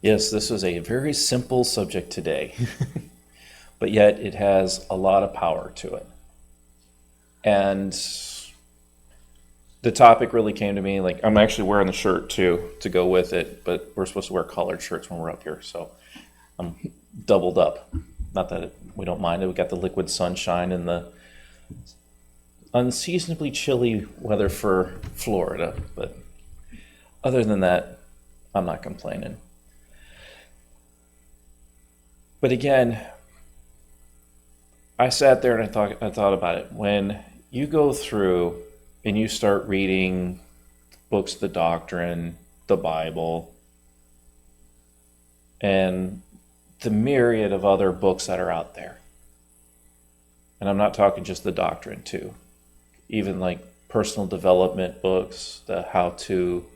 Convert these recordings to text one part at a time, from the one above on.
Yes, this was a very simple subject today, but yet it has a lot of power to it. And the topic really came to me, like I'm actually wearing the shirt too to go with it, but we're supposed to wear collared shirts when we're up here, so I'm doubled up. Not that we don't mind it. We got the liquid sunshine and the unseasonably chilly weather for Florida, but other than that, I'm not complaining. But again, I sat there and I thought about it. When you go through and you start reading books of the doctrine, the Bible, and the myriad of other books that are out there, and I'm not talking just the doctrine too, even like personal development books, the how to,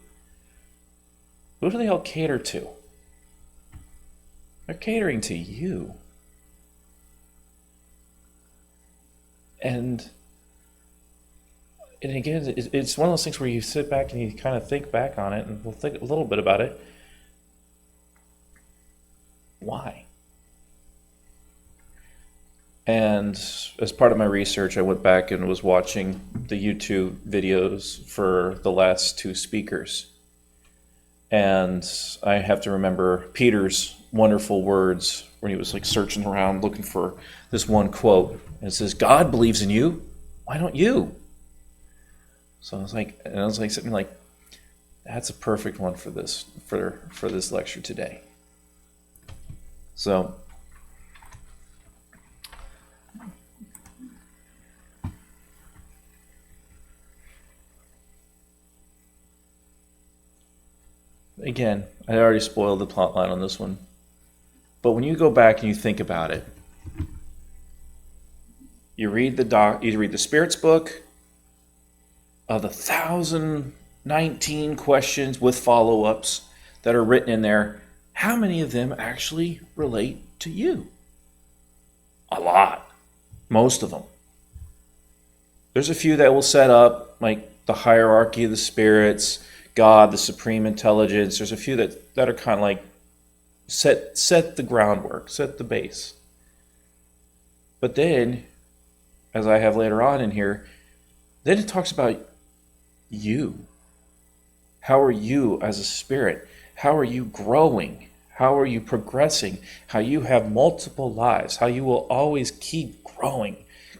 who do they all cater to? They're catering to you. And again, it's one of those things where you sit back and you kind of think back on it, and we'll think a little bit about it. Why? And as part of my research, I went back and was watching the YouTube videos for the last two speakers. And I have to remember Peter's wonderful words when he was like searching around looking for this one quote. And it says, God believes in you. Why don't you? So I was like sitting like, that's a perfect one for this lecture today. So again, I already spoiled the plot line on this one. But when you go back and you think about it, you read the Spirit's book of the 1,019 questions with follow-ups that are written in there. How many of them actually relate to you? A lot. Most of them. There's a few that will set up like the hierarchy of the spirits, God, the supreme intelligence. There's a few that are kind of like set the groundwork, set the base. But then, as I have later on in here, then it talks about you. How are you as a spirit? How are you growing? How are you progressing? How you have multiple lives? How you will always keep growing,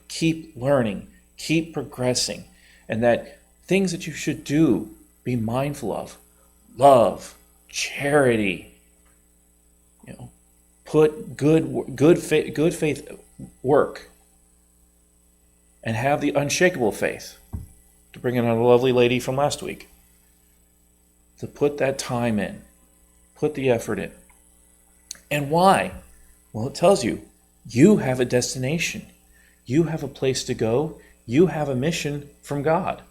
keep learning, keep progressing. And that things that you should do, be mindful of. Love, charity, put good faith work, and have the unshakable faith. To bring in a lovely lady from last week. To put that time in, put the effort in. And why? Well, it tells you, you have a destination. You have a place to go. You have a mission from God.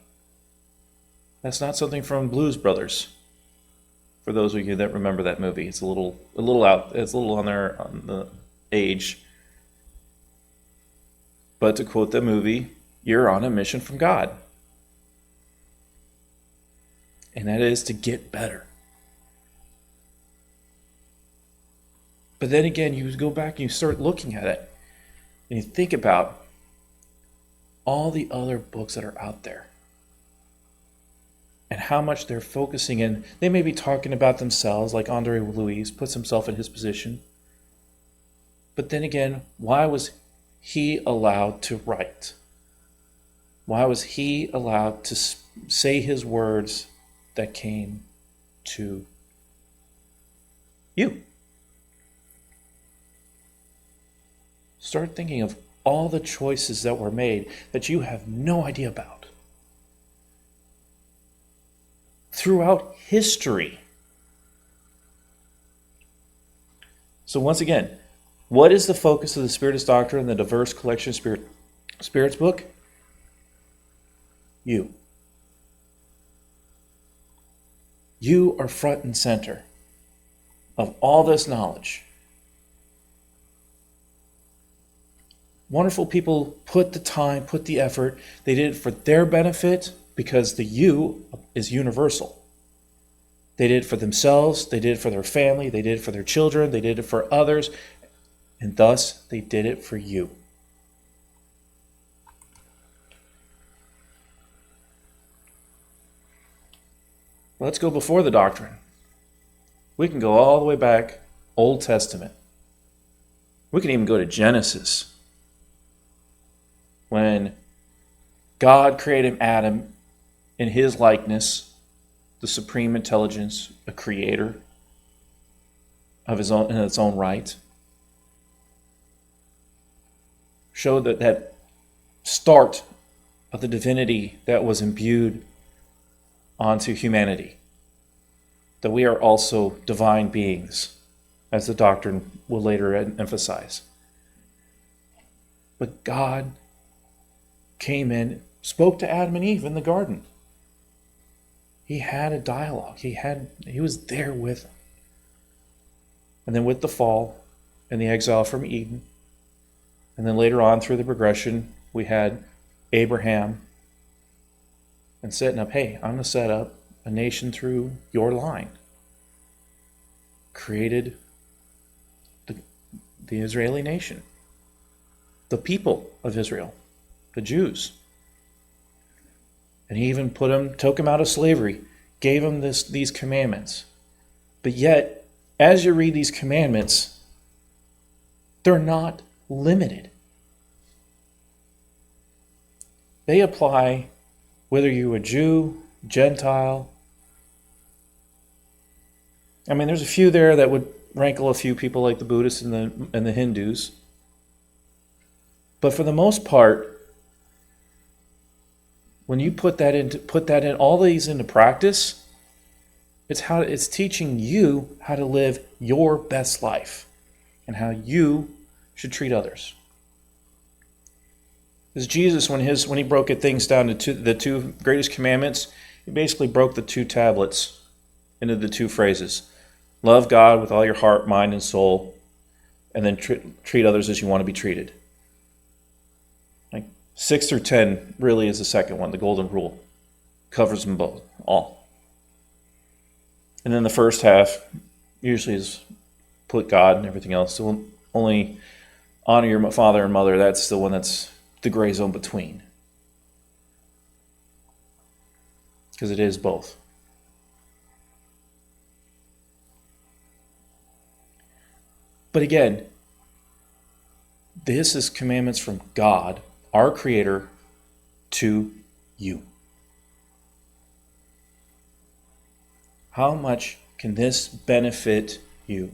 That's not something from Blues Brothers. For those of you that remember that movie, it's a little out. It's a little on there on the age. But to quote the movie, you're on a mission from God. And that is to get better. But then again, you go back and you start looking at it. And you think about all the other books that are out there. And how much they're focusing in. They may be talking about themselves, like Andre Louise puts himself in his position. But then again, why was he allowed to write? Why was he allowed to say his words that came to you? Start thinking of all the choices that were made that you have no idea about. Throughout history. So once again, what is the focus of the Spiritist Doctrine and the diverse collection of Spirit's book? You. You are front and center of all this knowledge. Wonderful people put the time, put the effort. They did it for their benefit because the you is universal. They did it for themselves, they did it for their family, they did it for their children, they did it for others, and thus they did it for you. Let's go before the doctrine. We can go all the way back, Old Testament. We can even go to Genesis, when God created Adam in his likeness, the supreme intelligence, a creator of his own in its own right. Showed that start of the divinity that was imbued onto humanity. That we are also divine beings, as the doctrine will later emphasize. But God came in, spoke to Adam and Eve in the garden. He had a dialogue. He was there with them. And then with the fall and the exile from Eden, and then later on through the progression, we had Abraham and setting up, hey, I'm going to set up a nation through your line. Created the Israeli nation, the people of Israel, the Jews. And he even took them out of slavery, gave them these commandments. But yet, as you read these commandments, they're not limited. They apply whether you're a Jew, Gentile. I mean, there's a few there that would rankle a few people like the Buddhists and the Hindus. But for the most part, when you put that in all these into practice, it's teaching you how to live your best life and how you should treat others. As Jesus, when he broke things down to the two greatest commandments, he basically broke the two tablets into the two phrases. Love God with all your heart, mind, and soul, and then treat others as you want to be treated. 6 through 10 really is the second one, the golden rule. Covers them both, all. And then the first half usually is put God and everything else. So only honor your father and mother. That's the one that's the gray zone between. Because it is both. But again, this is commandments from God, our Creator, to you. How much can this benefit you?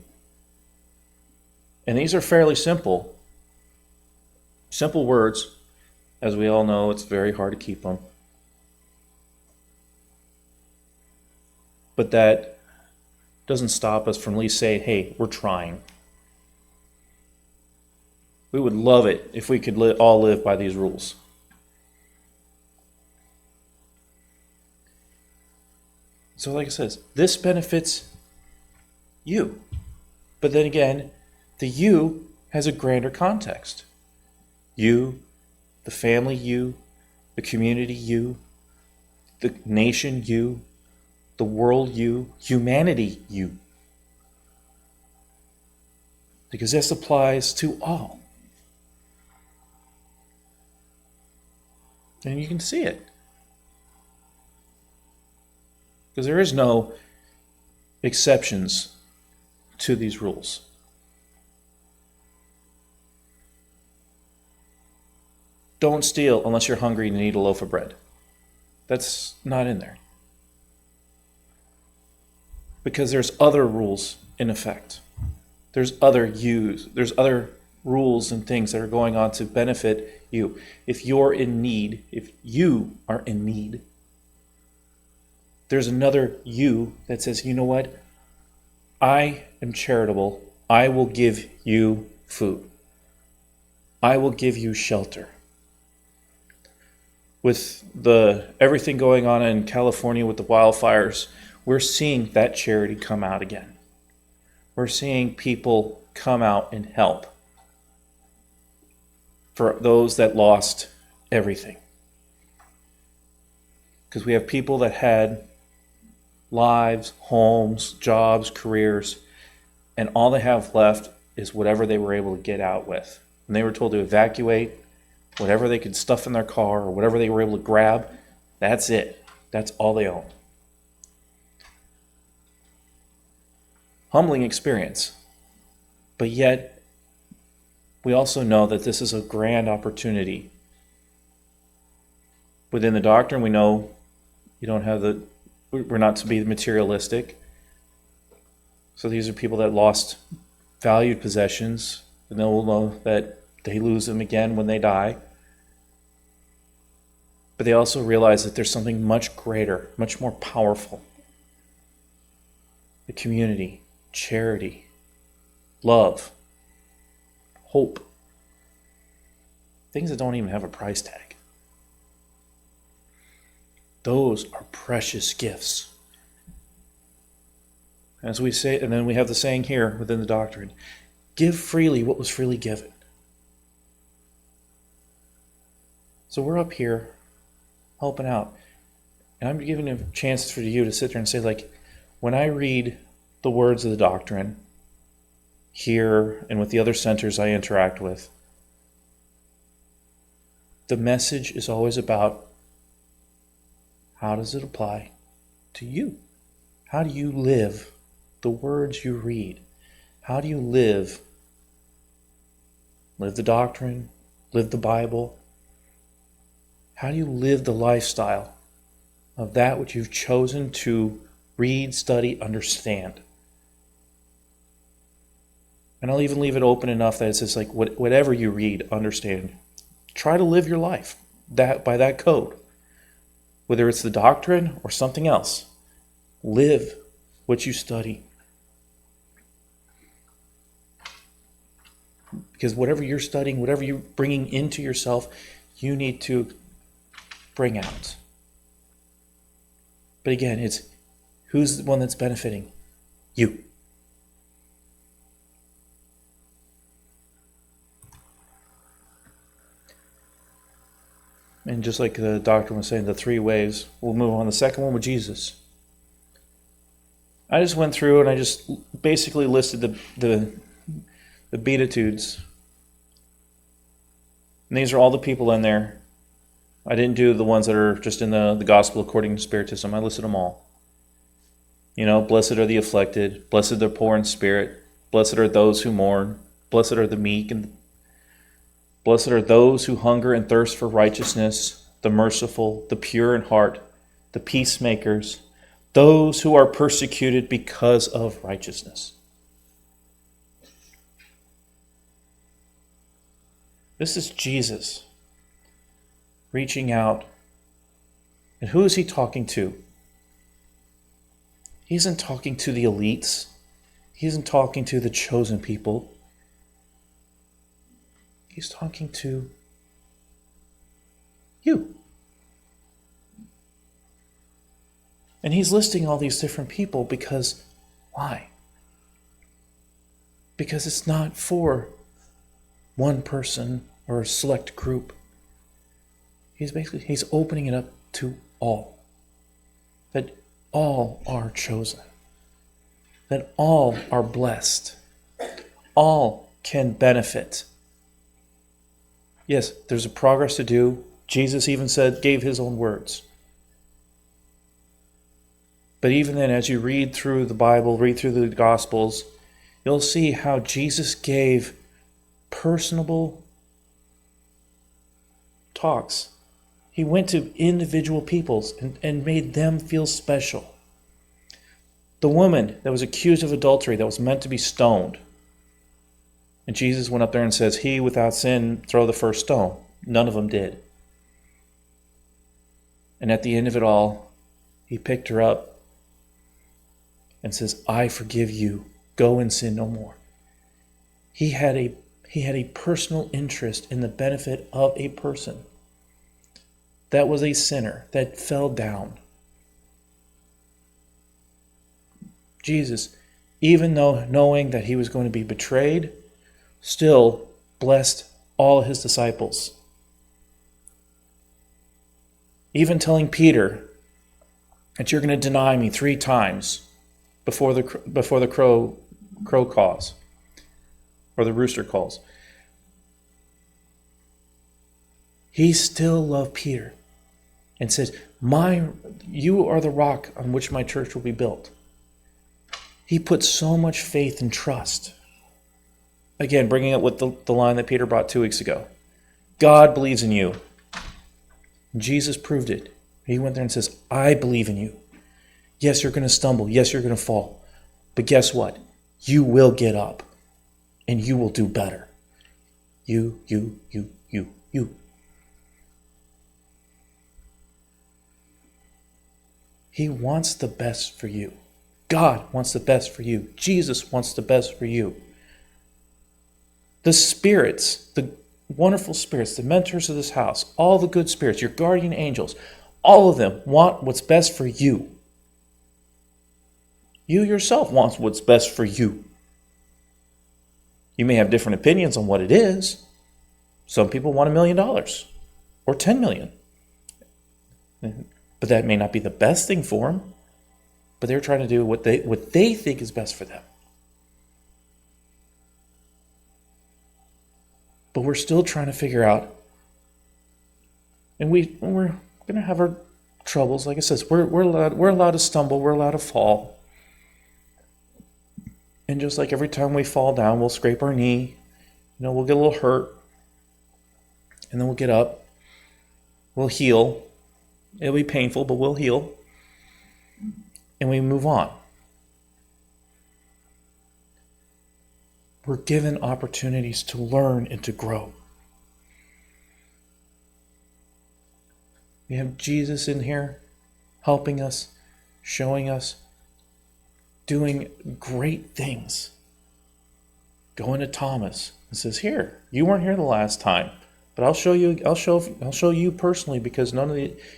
And these are fairly simple. Simple words. As we all know, it's very hard to keep them. But that doesn't stop us from at least saying, hey, we're trying. We would love it if we could all live by these rules. So like I said, this benefits you. But then again, the you has a grander context. You, the family you, the community you, the nation you, the world you, humanity you. Because this applies to all. And you can see it. Because there is no exceptions to these rules. Don't steal unless you're hungry and need a loaf of bread. That's not in there. Because there's other rules in effect. There's other rules and things that are going on to benefit you. If you're in need, if you are in need, there's another you that says, you know what? I am charitable. I will give you food. I will give you shelter. With everything going on in California with the wildfires, we're seeing that charity come out again. We're seeing people come out and help for those that lost everything. Because we have people that had lives, homes, jobs, careers, and all they have left is whatever they were able to get out with. And they were told to evacuate whatever they could stuff in their car or whatever they were able to grab. That's it. That's all they own. Humbling experience. But yet, we also know that this is a grand opportunity. Within the doctrine, we know we're not to be materialistic. So these are people that lost valued possessions, and they will know that they lose them again when they die. But they also realize that there's something much greater, much more powerful. The community, charity, love, hope. Things that don't even have a price tag. Those are precious gifts. As we say, and then we have the saying here within the doctrine, give freely what was freely given. So we're up here helping out. And I'm giving a chance for you to sit there and say, like, when I read the words of the doctrine here and with the other centers I interact with, the message is always about how does it apply to you? How do you live the words you read? How do you live the doctrine, live the Bible? How do you live the lifestyle of that which you've chosen to read, study, understand? And I'll even leave it open enough that it says, like, whatever you read, understand. Try to live your life by that code. Whether it's the doctrine or something else, live what you study. Because whatever you're studying, whatever you're bringing into yourself, you need to bring out. But again, it's who's the one that's benefiting? You. And just like the doctrine was saying, the three ways, we'll move on. The second one with Jesus. I just went through and I just basically listed the Beatitudes. And these are all the people in there. I didn't do the ones that are just in the gospel according to Spiritism. I listed them all. Blessed are the afflicted, blessed are the poor in spirit, blessed are those who mourn, blessed are the meek, and blessed are those who hunger and thirst for righteousness, the merciful, the pure in heart, the peacemakers, those who are persecuted because of righteousness. This is Jesus reaching out. And who is he talking to? He isn't talking to the elites. He isn't talking to the chosen people. He's talking to you. And he's listing all these different people because, why? Because it's not for one person or a select group. He's opening it up to all. That all are chosen. That all are blessed. All can benefit. Yes, there's a progress to do. Jesus even gave his own words. But even then, as you read through the Bible, read through the Gospels, you'll see how Jesus gave personable talks. He went to individual peoples and made them feel special. The woman that was accused of adultery, that was meant to be stoned. And Jesus went up there and says, he without sin, throw the first stone. None of them did. And at the end of it all, he picked her up and says, I forgive you. Go and sin no more. He had a personal interest in the benefit of a person that was a sinner, that fell down. Jesus, even though knowing that he was going to be betrayed, still blessed all his disciples. Even telling Peter that you're going to deny me 3 times before the crow calls or the rooster calls. He still loved Peter and says, you are the rock on which my church will be built. He put so much faith and trust. Again, bringing up with the line that Peter brought 2 weeks ago. God believes in you. Jesus proved it. He went there and says, I believe in you. Yes, you're going to stumble. Yes, you're going to fall. But guess what? You will get up and you will do better. You. He wants the best for you. God wants the best for you. Jesus wants the best for you. The spirits, the wonderful spirits, the mentors of this house, all the good spirits, your guardian angels, all of them want what's best for you. You yourself want what's best for you. You may have different opinions on what it is. Some people want $1 million or 10 million. But that may not be the best thing for them. But they're trying to do what they think is best for them. But we're still trying to figure out, and we're going to have our troubles. Like I said, we're allowed to stumble. We're allowed to fall. And just like every time we fall down, we'll scrape our knee. We'll get a little hurt. And then we'll get up. We'll heal. It'll be painful, but we'll heal. And we move on. We're given opportunities to learn and to grow. We have Jesus in here helping us, showing us, doing great things. Going to Thomas and says, "Here, you weren't here the last time, but I'll show you. I'll show you personally because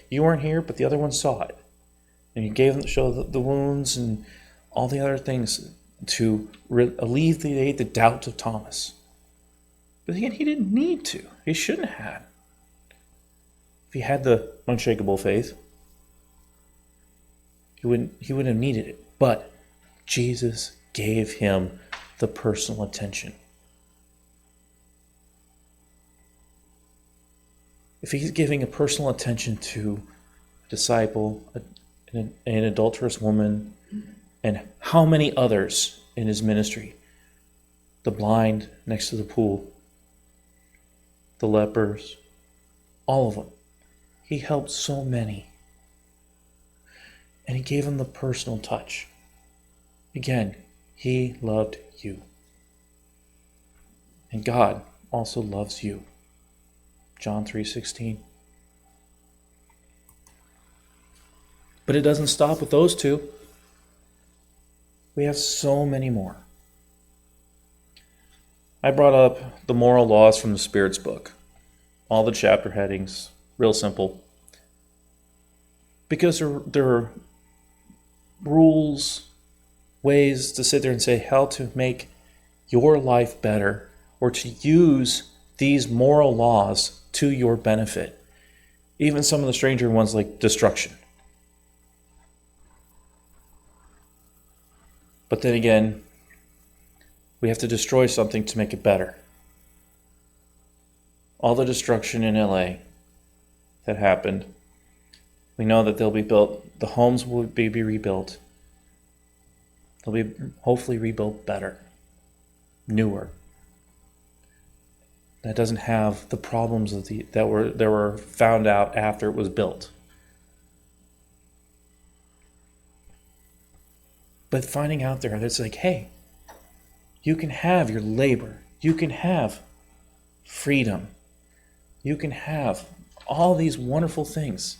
you weren't here, but the other one saw it, and you gave them show the wounds and all the other things to alleviate the doubt of Thomas. But again, he didn't need to. He shouldn't have. If he had the unshakable faith, he wouldn't have needed it. But Jesus gave him the personal attention. If he's giving a personal attention to a disciple, an adulterous woman, and how many others in his ministry, the blind next to the pool, the lepers, all of them, he helped so many. And he gave them the personal touch. Again, he loved you. And God also loves you. John 3:16. But it doesn't stop with those two. We have so many more. I brought up the moral laws from the Spirit's book. All the chapter headings, real simple. Because there are rules, ways to sit there and say how to make your life better or to use these moral laws to your benefit. Even some of the stranger ones like destruction. But then again, we have to destroy something to make it better. All the destruction in LA that happened, we know that they'll be built, the homes will be rebuilt. They'll be hopefully rebuilt better, newer. That doesn't have the problems that were found out after it was built. But finding out there that's like, hey, you can have your labor. You can have freedom. You can have all these wonderful things.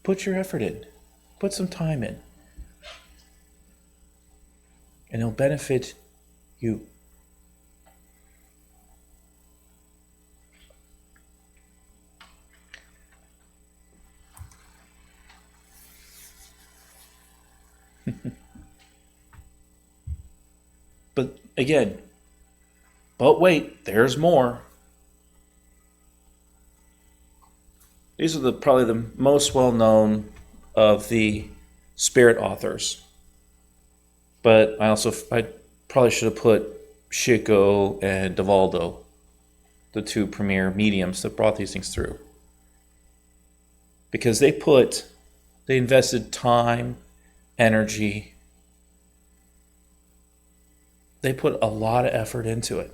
Put your effort in. Put some time in. And it'll benefit you. But again, but wait, there's more. These are probably the most well-known of the Spirit authors. But I probably should have put Chico and Divaldo, the two premier mediums that brought these things through. Because they invested time, energy, they put a lot of effort into it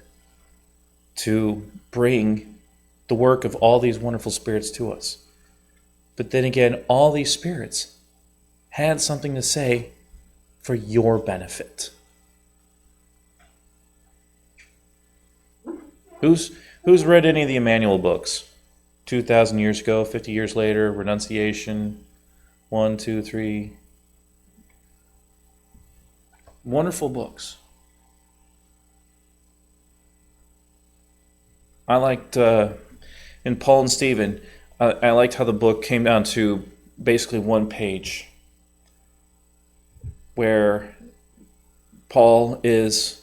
to bring the work of all these wonderful spirits to us. But then again, all these spirits had something to say for your benefit. Who's read any of the Emmanuel books? 2,000 years ago, 50 years later, Renunciation, 1, 2, 3. Wonderful books. I liked, in Paul and Stephen, I liked how the book came down to basically one page where Paul is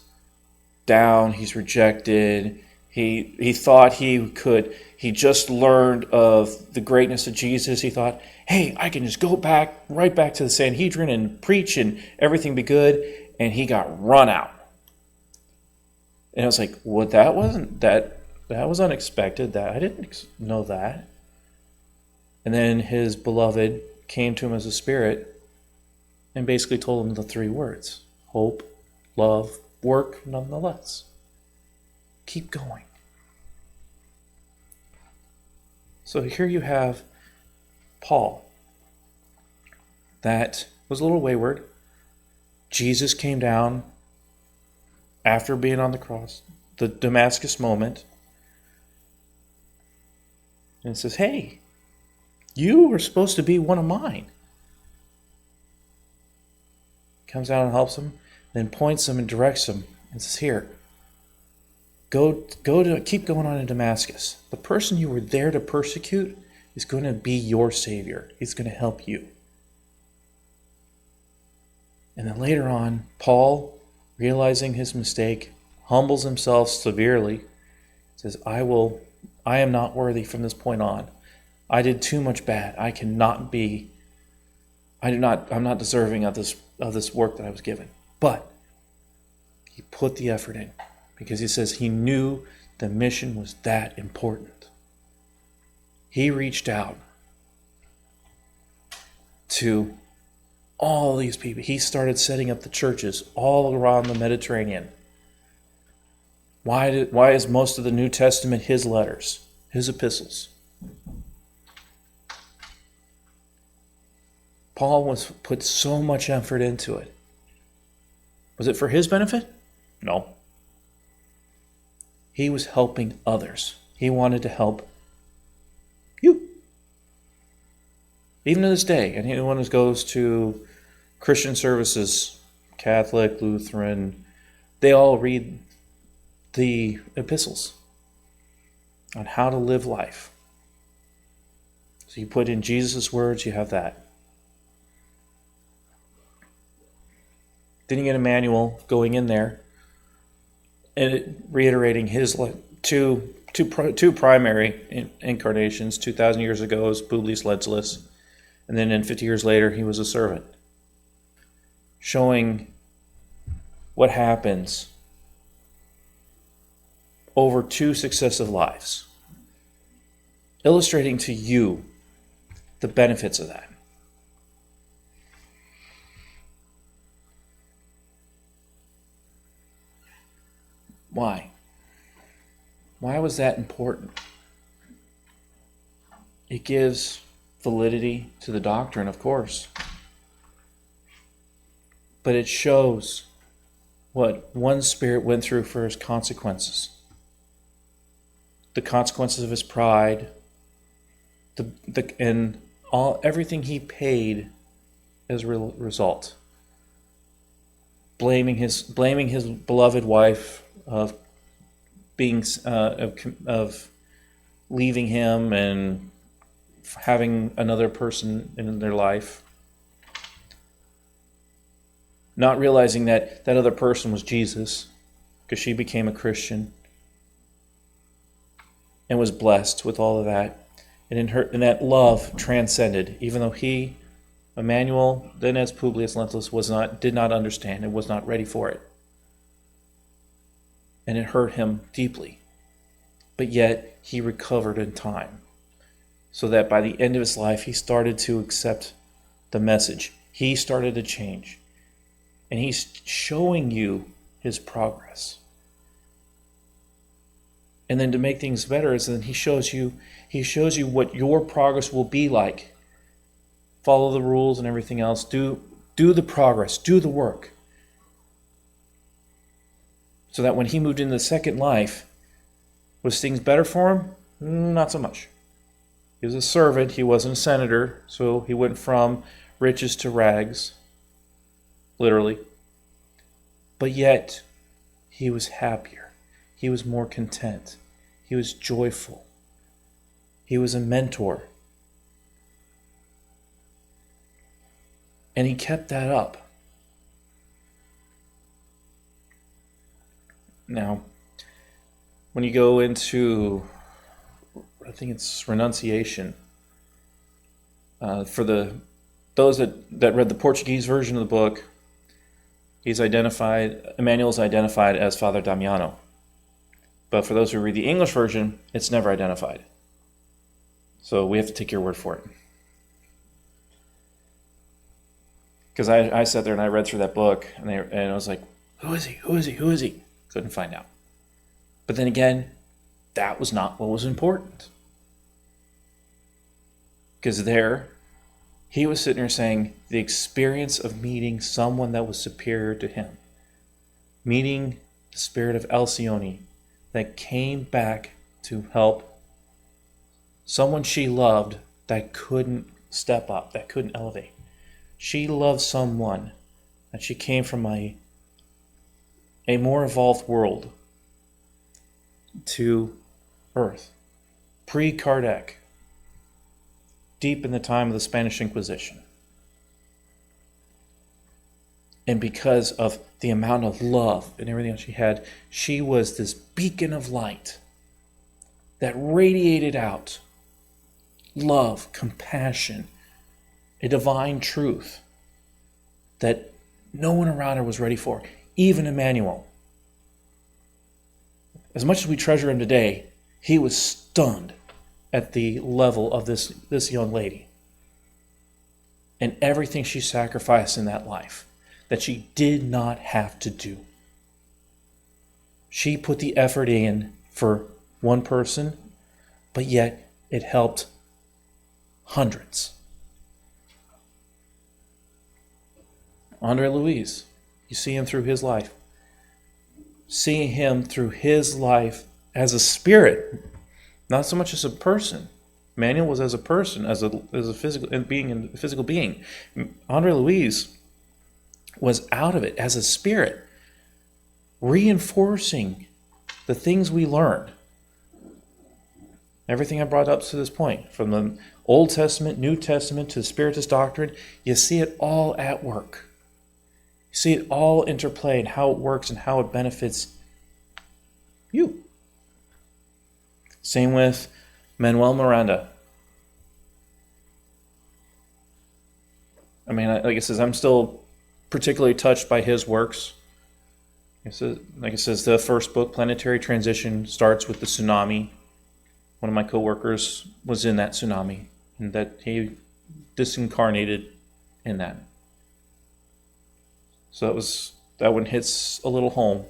down, he's rejected, he thought he just learned of the greatness of Jesus. He thought, hey, I can just go right back to the Sanhedrin and preach and everything be good. And he got run out. And I was like, what? That was unexpected. I didn't know that. And then his beloved came to him as a spirit and basically told him the 3 words: hope, love, work nonetheless. Keep going. So here you have Paul, that was a little wayward. Jesus came down after being on the cross, the Damascus moment, and says, hey, you were supposed to be one of mine. Comes out and helps him, then points him and directs him and says, here, keep going on in Damascus. The person you were there to persecute is going to be your Savior. He's going to help you. And then later on, Paul, realizing his mistake, humbles himself severely, says, I am not worthy from this point on. I did too much bad. I'm not deserving of this work that I was given. But he put the effort in because he says he knew the mission was that important. He reached out to all these people. He started setting up the churches all around the Mediterranean. Why is most of the New Testament his letters, his epistles? Paul put so much effort into it. Was it for his benefit? No. He was helping others. He wanted to help you. Even to this day, anyone who goes to Christian services, Catholic, Lutheran, they all read the epistles on how to live life. So you put in Jesus' words, you have that. Then you get Emmanuel going in there and reiterating his two primary incarnations. 2,000 years ago was Publius Ledgelus, and then 50 years later he was a servant. Showing what happens over 2 successive lives. Illustrating to you the benefits of that. Why? Why was that important? It gives validity to the doctrine, of course. But it shows what one spirit went through for his consequences. The consequences of his pride, and everything he paid as a result. Blaming his beloved wife of leaving him and having another person in their life. Not realizing that other person was Jesus, because she became a Christian and was blessed with all of that. And that love transcended, even though he, Emmanuel, then as Publius Lentulus, did not understand and was not ready for it. And it hurt him deeply. But yet he recovered in time, so that by the end of his life he started to accept the message. He started to change. And he's showing you his progress. And then to make things better is then he shows you what your progress will be like. Follow the rules and everything else. Do the progress. Do the work. So that when he moved into the second life, was things better for him? Not so much. He was a servant. He wasn't a senator. So he went from riches to rags, literally. But yet, he was happier. He was more content. He was joyful. He was a mentor. And he kept that up. Now, when you go into, I think it's renunciation, for those that read the Portuguese version of the book, Emmanuel's identified as Father Damiano. But for those who read the English version, it's never identified. So we have to take your word for it. Because I sat there and I read through that book, and I was like, who is he? Who is he? Who is he? Couldn't find out. But then again, that was not what was important. Because there, he was sitting there saying the experience of meeting someone that was superior to him. Meeting the spirit of Alcyone that came back to help someone she loved that couldn't step up, that couldn't elevate. She loved someone that she came from a more evolved world to Earth, pre-Kardec, deep in the time of the Spanish Inquisition. And because of the amount of love and everything else she had, she was this beacon of light that radiated out love, compassion, a divine truth that no one around her was ready for, even Emmanuel. As much as we treasure him today, he was stunned at the level of this young lady and everything she sacrificed in that life that she did not have to do. She put the effort in for one person, but yet it helped hundreds. Andre Luis, you see him through his life. Seeing him through his life as a spirit, not so much as a person. Manuel was as a person, as a physical being. Andre Luis was out of it as a spirit, reinforcing the things we learned. Everything I brought up to this point, from the Old Testament, New Testament, to the Spiritist doctrine, you see it all at work. You see it all interplay and how it works and how it benefits you. Same with Manuel Miranda. I mean, like it says, I'm still particularly touched by his works. Like it says, the first book, Planetary Transition, starts with the tsunami. One of my co-workers was in that tsunami, and that he disincarnated in that. So that one hits a little home.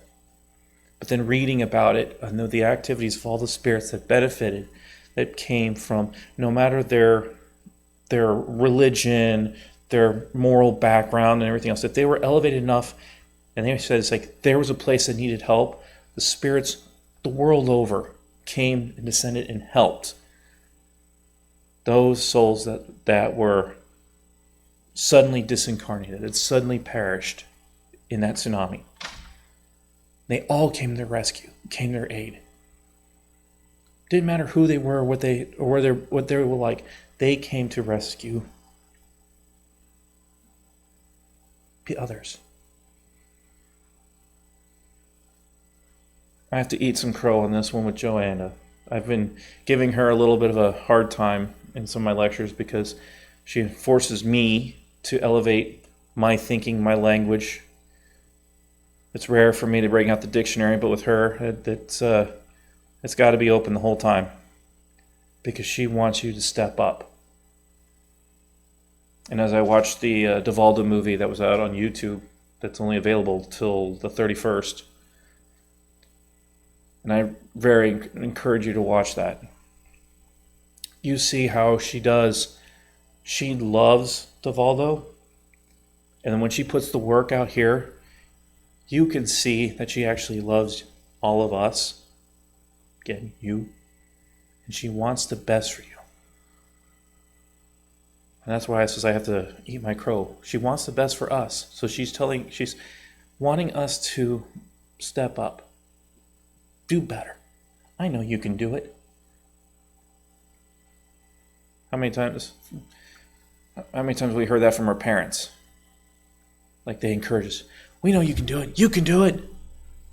But then reading about it, I know the activities of all the spirits that benefited, that came from, no matter their religion, their moral background and everything else, that they were elevated enough, and they said it's like there was a place that needed help. The spirits the world over came and descended and helped those souls that were suddenly disincarnated, that suddenly perished in that tsunami. They all came to their rescue, came to their aid. Didn't matter who they were, what they were like. They came to rescue the others. I have to eat some crow on this one with Joanna. I've been giving her a little bit of a hard time in some of my lectures because she forces me to elevate my thinking, my language. It's rare for me to bring out the dictionary, but with her, it's got to be open the whole time because she wants you to step up. And as I watched the DeValdo movie that was out on YouTube, that's only available till the 31st, and I very encourage you to watch that. You see how she loves DeValdo, and then when she puts the work out here, you can see that she actually loves all of us, again, you, and she wants the best for you. And that's why I says I have to eat my crow. She wants the best for us. So she's wanting us to step up. Do better. I know you can do it. How many times we heard that from our parents? Like they encourage us. We know you can do it. You can do it.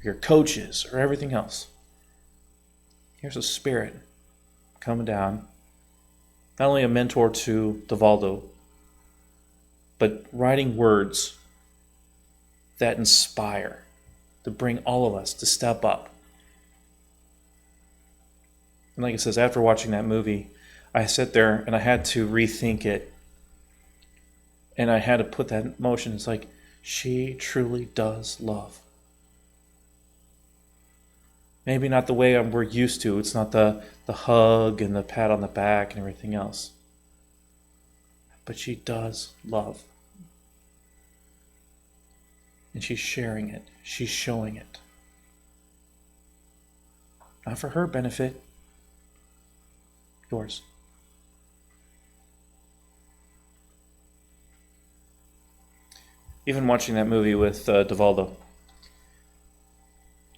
Your coaches or everything else. Here's a spirit coming down. Not only a mentor to DeValdo, but writing words that inspire, to bring all of us to step up. And like it says, after watching that movie, I sat there and I had to rethink it. And I had to put that in motion. It's like, she truly does love. Maybe not the way we're used to. It's not the hug and the pat on the back and everything else. But she does love. And she's sharing it. She's showing it. Not for her benefit. Yours. Even watching that movie with DeValdo.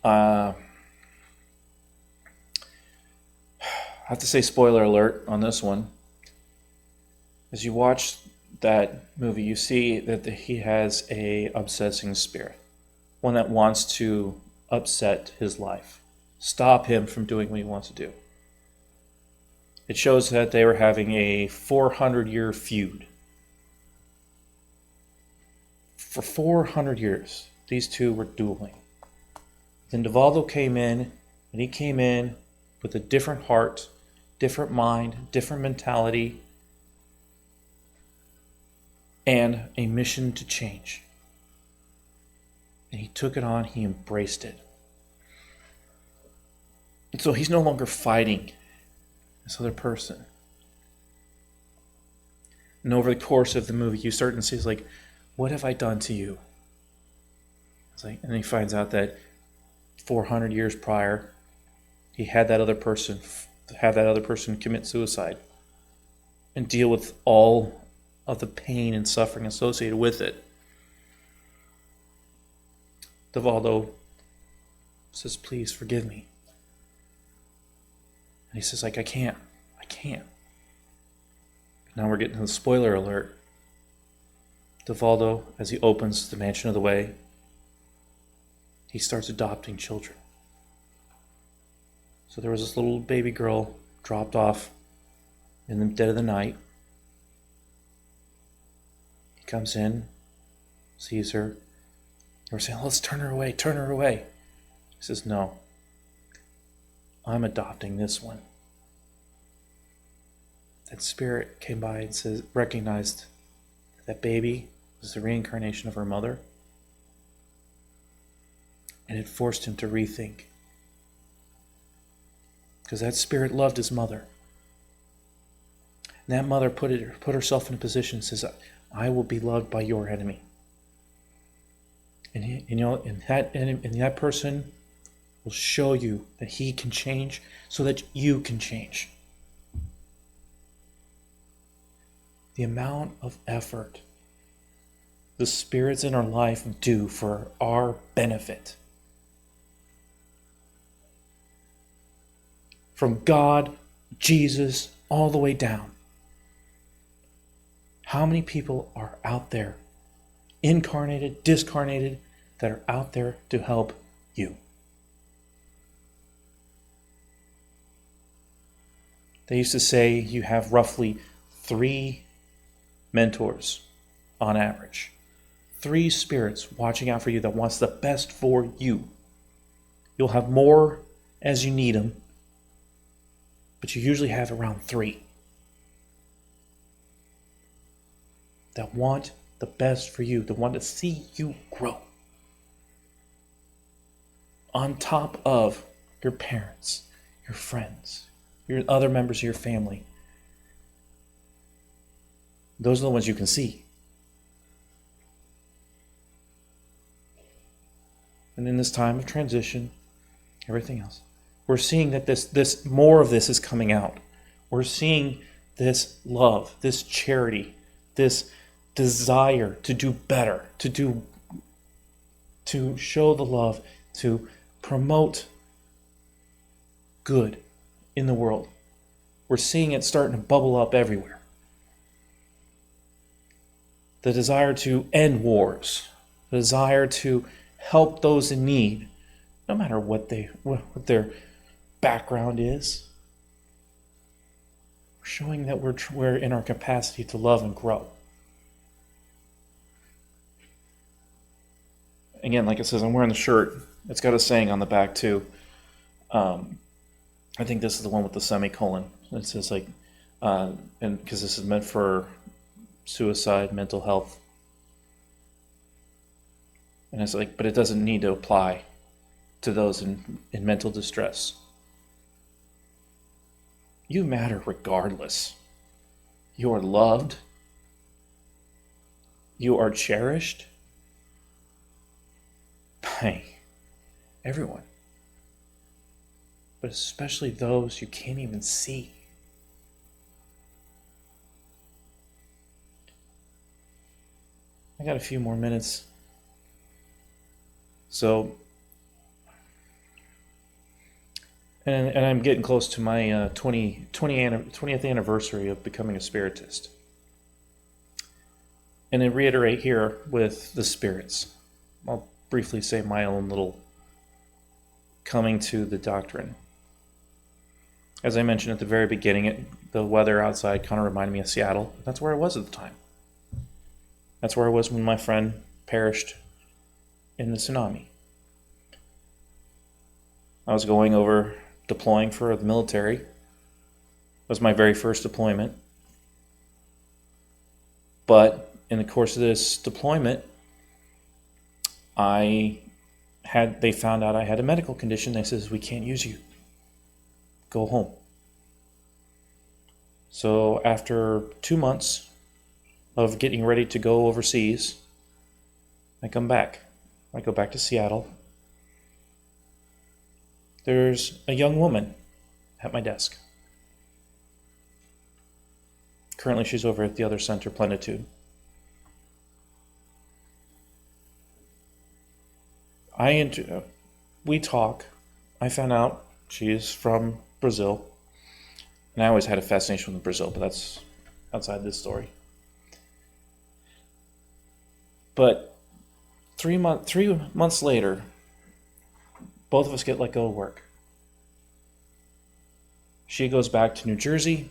I have to say spoiler alert on this one. As you watch that movie, you see that he has a obsessing spirit. One that wants to upset his life. Stop him from doing what he wants to do. It shows that they were having a 400-year feud. For 400 years, these two were dueling. Then DeValdo came in, and he came in with a different heart, different mind, different mentality, and a mission to change. And he took it on, he embraced it. And so he's no longer fighting this other person. And over the course of the movie, you start to see, it's like, what have I done to you? It's like, and he finds out that 400 years prior, he had that other person commit suicide and deal with all of the pain and suffering associated with it. DeValdo says, please forgive me. And he says, like, I can't. Now we're getting to the spoiler alert. DeValdo, as he opens the Mansion of the Way, he starts adopting children. So there was this little baby girl dropped off in the dead of the night. He comes in, sees her. We're saying, let's turn her away. He says, no, I'm adopting this one. That spirit came by and recognized that baby was the reincarnation of her mother. And it forced him to rethink. Because that spirit loved his mother. And that mother put herself in a position and says, I will be loved by your enemy. And that person will show you that he can change so that you can change. The amount of effort the spirits in our life do for our benefit. From God, Jesus, all the way down. How many people are out there, incarnated, discarnated, that are out there to help you? They used to say you have roughly 3 mentors on average. 3 spirits watching out for you that wants the best for you. You'll have more as you need them, but you usually have around 3 that want the best for you, that want to see you grow. On top of your parents, your friends, your other members of your family. Those are the ones you can see. And in this time of transition, everything else, we're seeing that this more of this is coming out. We're seeing this love, this charity, this desire to do better, to show the love, to promote good in the world. We're seeing it starting to bubble up everywhere. The desire to end wars, the desire to help those in need, no matter what their background is. We're showing that we're in our capacity to love and grow. Again, like it says, I'm wearing the shirt. It's got a saying on the back too. I think this is the one with the semicolon. It says and because this is meant for suicide, mental health. And it's but it doesn't need to apply to those in mental distress. You matter regardless. You are loved. You are cherished by everyone. But especially those you can't even see. I got a few more minutes. So, and I'm getting close to my 20th anniversary of becoming a spiritist. And I reiterate here with the spirits. I'll briefly say my own little coming to the doctrine. As I mentioned at the very beginning, the weather outside kind of reminded me of Seattle. That's where I was at the time. That's where I was when my friend perished in the tsunami. I was going over deploying for the military. It was my very first deployment. But in the course of this deployment, they found out I had a medical condition. They says, we can't use you. Go home. So after 2 months of getting ready to go overseas, I come back. I go back to Seattle. There's a young woman at my desk. Currently, she's over at the other center, Plenitude. We talk. I found out she's from Brazil. And I always had a fascination with Brazil, but that's outside this story. But 3 months later, both of us get let go of work. She goes back to New Jersey.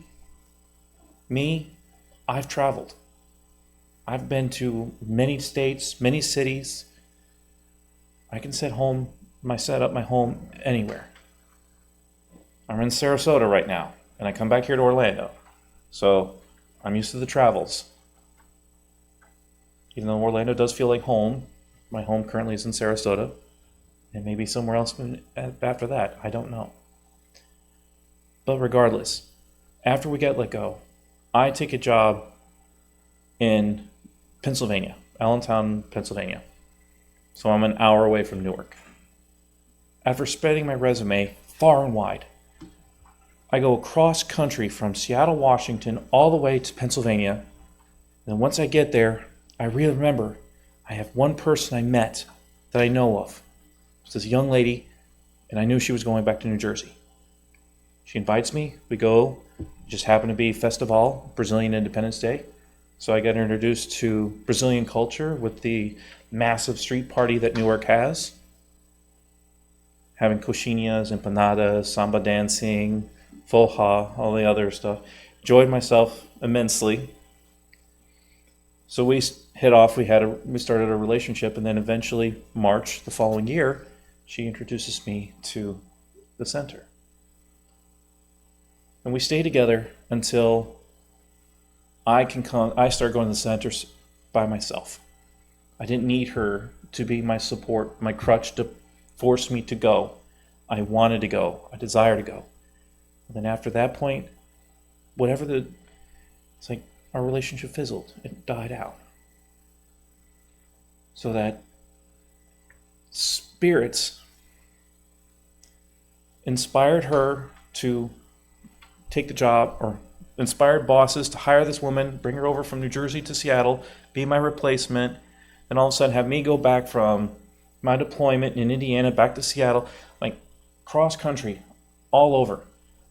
Me, I've traveled. I've been to many states, many cities. I can set up my home anywhere. I'm in Sarasota right now, and I come back here to Orlando. So I'm used to the travels. Even though Orlando does feel like home, my home currently is in Sarasota, and maybe somewhere else after that. I don't know. But regardless, after we get let go, I take a job in Pennsylvania, Allentown, Pennsylvania. So I'm an hour away from Newark. After spreading my resume far and wide, I go across country from Seattle, Washington, all the way to Pennsylvania. And once I get there, I really remember I have one person I met that I know of. It's this young lady, and I knew she was going back to New Jersey. She invites me. We go. It just happened to be Festival, Brazilian Independence Day. So I got introduced to Brazilian culture with the massive street party that Newark has. Having coxinhas, empanadas, samba dancing, Foha, all the other stuff. Enjoyed myself immensely. So we hit off. We started a relationship, and then eventually, March the following year, she introduces me to the center, and we stay together until I can come. I start going to the center by myself. I didn't need her to be my support, my crutch to force me to go. I wanted to go. I desired to go. And then after that point, it's like our relationship fizzled. It died out. So that spirits inspired her to take the job, or inspired bosses to hire this woman, bring her over from New Jersey to Seattle, be my replacement, and all of a sudden have me go back from my deployment in Indiana back to Seattle, like cross country, all over.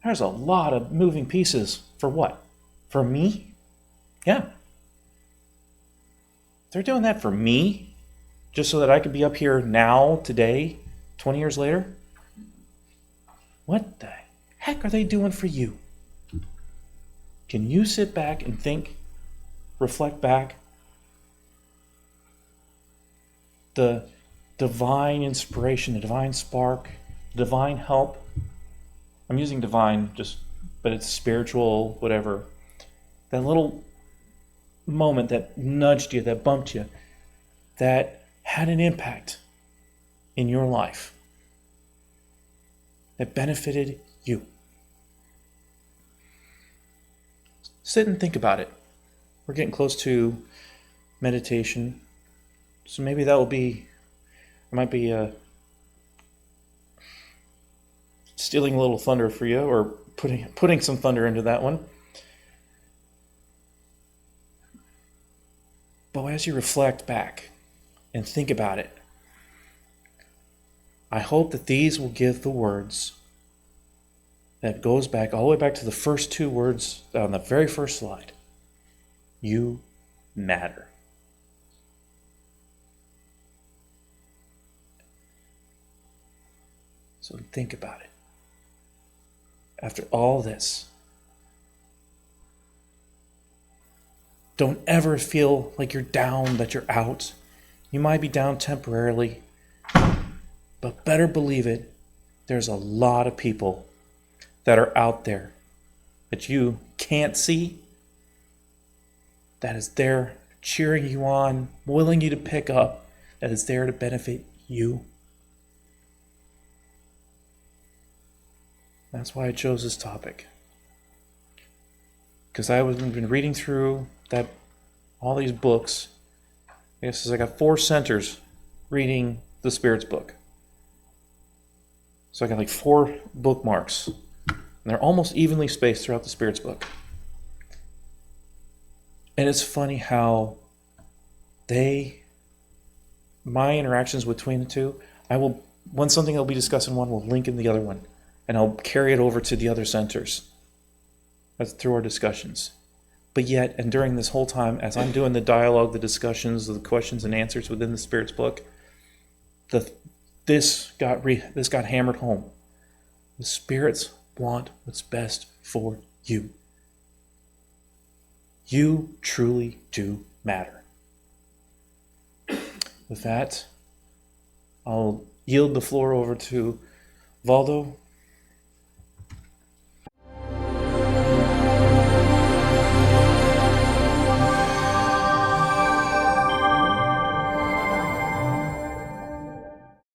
There's a lot of moving pieces. For what? For me? Yeah. They're doing that for me, just so that I could be up here now, today, 20 years later? What the heck are they doing for you? Can you sit back and think, reflect back? The divine inspiration, the divine spark, the divine help. I'm using divine but it's spiritual, whatever. That little moment that nudged you, that bumped you, that had an impact in your life, that benefited you. Sit and think about it. We're getting close to meditation, so maybe it might be stealing a little thunder for you, or putting some thunder into that one. But as you reflect back and think about it, I hope that these will give the words that goes back all the way back to the first two words on the very first slide. You matter. So think about it. After all this, don't ever feel like you're down, that you're out. You might be down temporarily, but better believe it, there's a lot of people that are out there that you can't see, that is there cheering you on, willing you to pick up, that is there to benefit you. That's why I chose this topic. Because I've been reading through all these books. I guess I got 4 centers reading the Spirit's book. So I got like 4 bookmarks. And they're almost evenly spaced throughout the Spirit's book. And it's funny how my interactions between the two, when something I'll be discussing one, will link in the other one. And I'll carry it over to the other centers. That's through our discussions. But yet, and during this whole time, as I'm doing the dialogue, the discussions, the questions and answers within the Spirit's book, this got hammered home. The spirits want what's best for you. You truly do matter. With that, I'll yield the floor over to Valdo